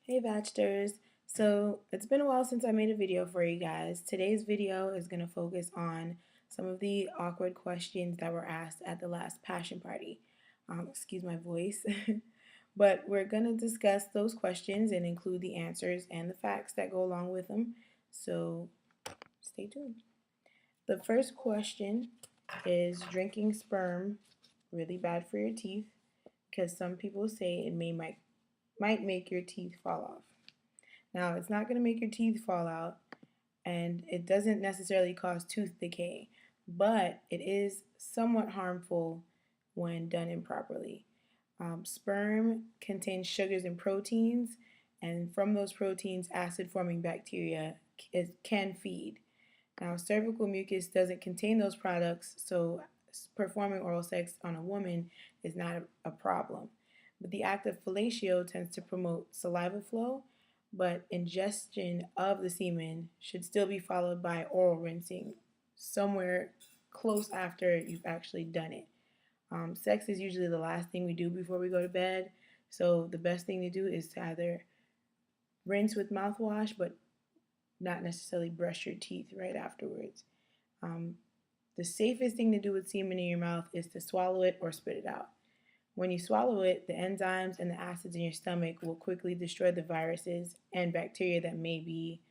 Hey Vatchters! So it's been a while since I made a video for you guys. Today's video is going to focus on some of the awkward questions that were asked at the last passion party. Excuse my voice. But we're going to discuss those questions and include the answers and the facts that go along with them. So stay tuned. The first question is drinking sperm really bad for your teeth? Because some people say it might make your teeth fall off. Now, it's not going to make your teeth fall out, and it doesn't necessarily cause tooth decay, but it is somewhat harmful when done improperly. Sperm contains sugars and proteins, and from those proteins, acid-forming bacteria can feed. Now, cervical mucus doesn't contain those products, so performing oral sex on a woman is not a problem. But the act of fellatio tends to promote saliva flow, but ingestion of the semen should still be followed by oral rinsing somewhere close after you've actually done it. Sex is usually the last thing we do before we go to bed, so the best thing to do is to either rinse with mouthwash, but not necessarily brush your teeth right afterwards. The safest thing to do with semen in your mouth is to swallow it or spit it out. When you swallow it, the enzymes and the acids in your stomach will quickly destroy the viruses and bacteria that may be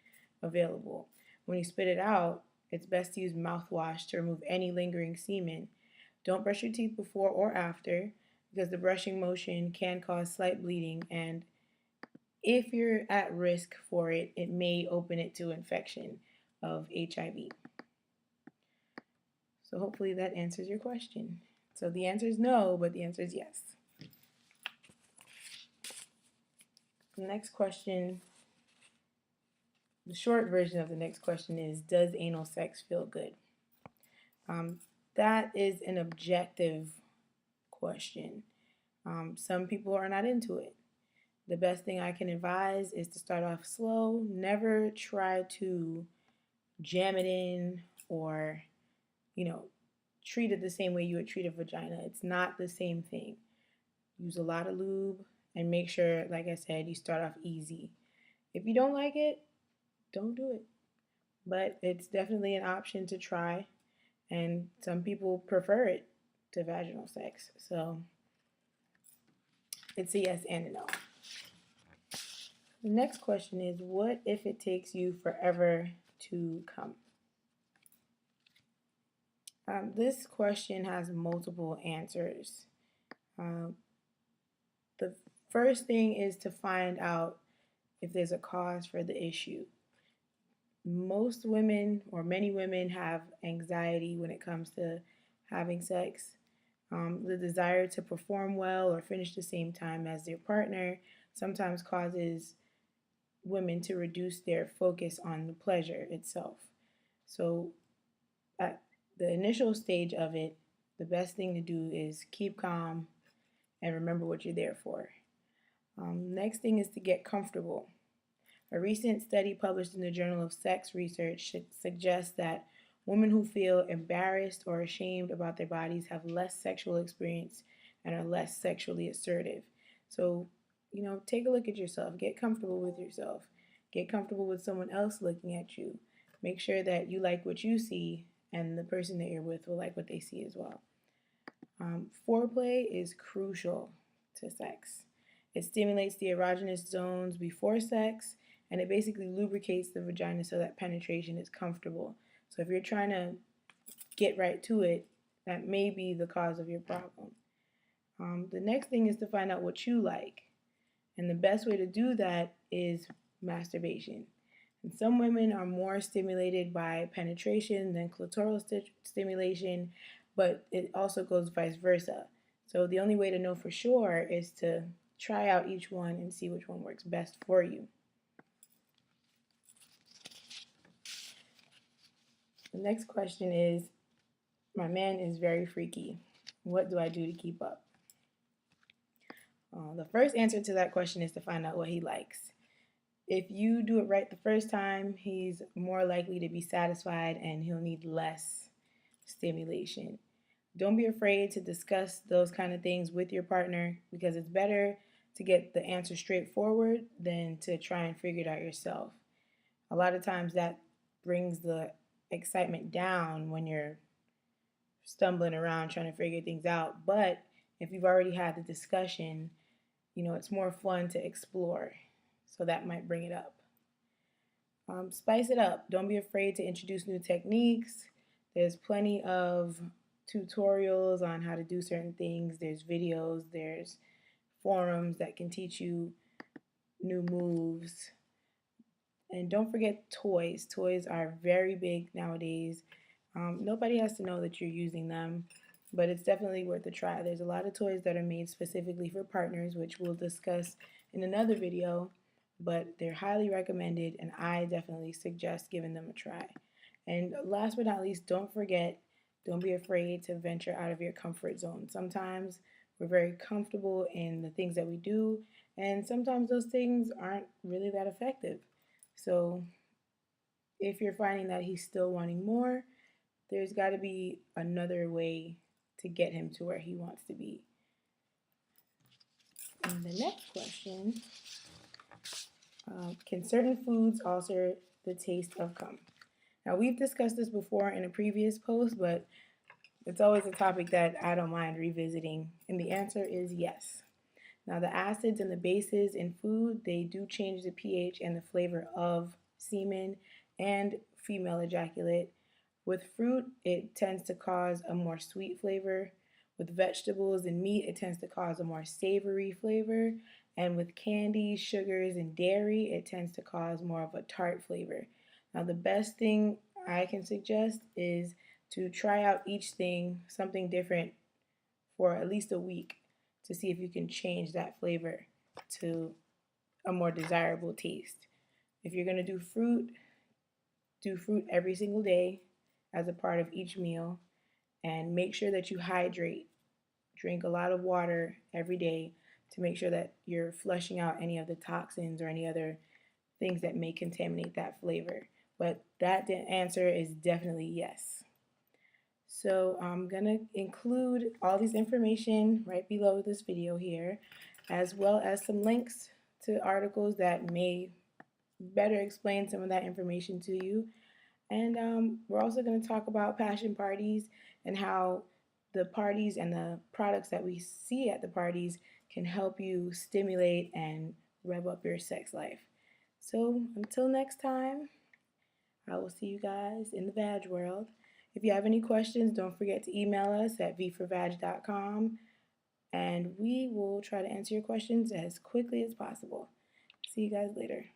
available. When you spit it out, it's best to use mouthwash to remove any lingering semen. Don't brush your teeth before or after because the brushing motion can cause slight bleeding, and if you're at risk for it, it may open it to infection of HIV. So hopefully that answers your question. So the answer is no, but the answer is yes. The next question, the short version of the next question is, does anal sex feel good? That is an objective question. Some people are not into it. The best thing I can advise is to start off slow. Never try to jam it in or, treat it the same way you would treat a vagina. It's not the same thing. Use a lot of lube and make sure, like I said, you start off easy. If you don't like it, don't do it. But it's definitely an option to try, and some people prefer it to vaginal sex. So it's a yes and a no. The next question is, what if it takes you forever to come? This question has multiple answers. The first thing is to find out if there's a cause for the issue. Most women, or many women, have anxiety when it comes to having sex. The desire to perform well or finish the same time as their partner sometimes causes women to reduce their focus on the pleasure itself. So at the initial stage of it, the best thing to do is keep calm and remember what you're there for. Next thing is to get comfortable. A recent study published in the Journal of Sex Research suggests that women who feel embarrassed or ashamed about their bodies have less sexual experience and are less sexually assertive. So, take a look at yourself. Get comfortable with yourself. Get comfortable with someone else looking at you. Make sure that you like what you see and the person that you're with will like what they see as well. Foreplay is crucial to sex. It stimulates the erogenous zones before sex, and it basically lubricates the vagina so that penetration is comfortable. So if you're trying to get right to it, that may be the cause of your problem. The next thing is to find out what you like. And the best way to do that is masturbation. And some women are more stimulated by penetration than clitoral stimulation, but it also goes vice versa. So the only way to know for sure is to try out each one and see which one works best for you. The next question is, my man is very freaky. What do I do to keep up? The first answer to that question is to find out what he likes. If you do it right the first time, he's more likely to be satisfied and he'll need less stimulation. Don't be afraid to discuss those kind of things with your partner because it's better to get the answer straightforward than to try and figure it out yourself. A lot of times that brings the excitement down when you're stumbling around trying to figure things out. But if you've already had the discussion, it's more fun to explore. So that might bring it up. Spice it up. Don't be afraid to introduce new techniques. There's plenty of tutorials on how to do certain things. There's videos, there's forums that can teach you new moves. And don't forget toys. Toys are very big nowadays. Nobody has to know that you're using them, but it's definitely worth a try. There's a lot of toys that are made specifically for partners, which we'll discuss in another video, but they're highly recommended, and I definitely suggest giving them a try. And last but not least, don't be afraid to venture out of your comfort zone. Sometimes we're very comfortable in the things that we do, and sometimes those things aren't really that effective. So if you're finding that he's still wanting more, there's got to be another way to get him to where he wants to be. And the next question, can certain foods alter the taste of cum? Now, we've discussed this before in a previous post, but it's always a topic that I don't mind revisiting, and the answer is yes. Now, the acids and the bases in food, they do change the pH and the flavor of semen and female ejaculate. With fruit, it tends to cause a more sweet flavor. With vegetables and meat, it tends to cause a more savory flavor. And with candies, sugars, and dairy, it tends to cause more of a tart flavor. Now, the best thing I can suggest is to try out each thing, something different, for at least a week to see if you can change that flavor to a more desirable taste. If you're going to do fruit every single day as a part of each meal, and make sure that you hydrate. Drink a lot of water every day to make sure that you're flushing out any of the toxins or any other things that may contaminate that flavor. But that answer is definitely yes. So I'm going to include all this information right below this video here, as well as some links to articles that may better explain some of that information to you. And we're also going to talk about passion parties and how the parties and the products that we see at the parties can help you stimulate and rev up your sex life. So until next time, I will see you guys in the Vag world. If you have any questions, don't forget to email us at VforVadge.com, and we will try to answer your questions as quickly as possible. See you guys later.